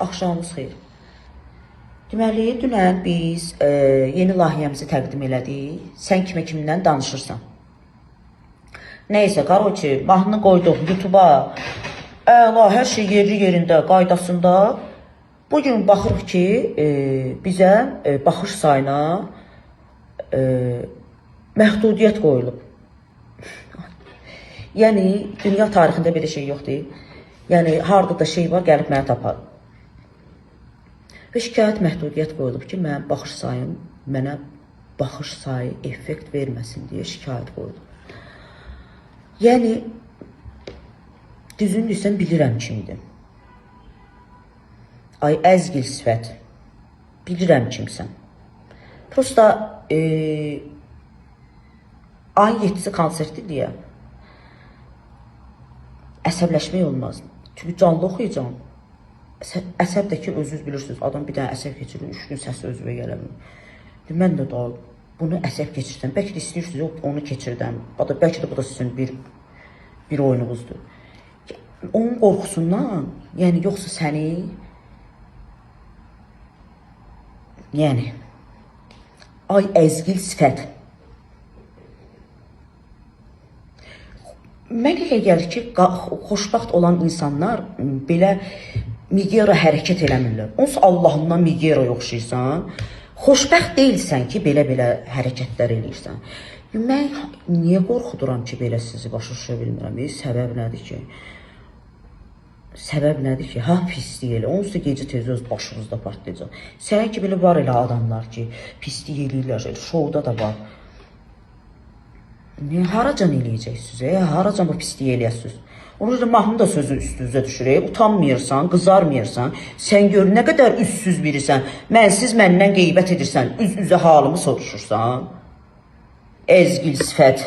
Axşamınız xeyir. Deməli, dünən biz yeni layihəmizi təqdim elədik. Sən kimdən danışırsan? Neysə, qaroçi, mahnını qoyduq YouTube-a. Əla, hər şey yerində, qaydasında. Bugün baxırıq ki, bizə baxış sayına məhdudiyyət qoyulub. Yəni, dünya tarixində belə şey yoxdur. Yəni, harada da şey var, gəlib mənə tapar. Və şikayət məhdudiyyət qoyulub ki, mənim baxış sayım mənə baxış sayı effekt verməsin deyə şikayət qoyulub. Yəni, düzünü desən bilirəm kimdir. Ay, əzgil sifət. Bilirəm kimsən. Prosta ayın 7-si konserti deyə əsəbləşmək olmaz. Çünki canlı oxuyacağım. Əsəbdəki özünüz bilirsiniz, adam bir dənə əsəb keçirir, 3 gün səsi özünə gəlmir. Mən də bunu əsəb keçirsən, bəlkə də istəyirsiniz, onu keçirdən, bəlkə də bu da sizin bir oyununuzdur. Onun qorxusundan, yəni yoxsa səni, yəni, ay əzgil sifət. Mən elə gəlir ki, xoşbaxt olan insanlar belə Migera hərəkət eləmirlər. Onsuz Allahından Migera yoxşayırsan, xoşbəxt deyilsən ki, belə hərəkətlər eləyirsən. Mən niyə qorxuduram ki, belə sizi başa düşə bilmirəm? Səbəb nədir ki? Səbəb nədir ki? Ha, pislik elə. Onsuz da gecə tez öz başınızda partlayacaq. Sənə ki, belə var elə adamlar ki, pislik eləyirlər, şovda da var. Haracan eləyəcəksiniz? Haracan bu pislik eləyəsiniz? Onun üçün mahnı da sözü üstünüzə düşür. Utanmıyırsan, qızarmıyırsan. Sən gör nə qədər üstsüz birisən. Mənsiz məndən qeybət edirsən. Üz-üzə halımı soruşursan. Əzgil sifət.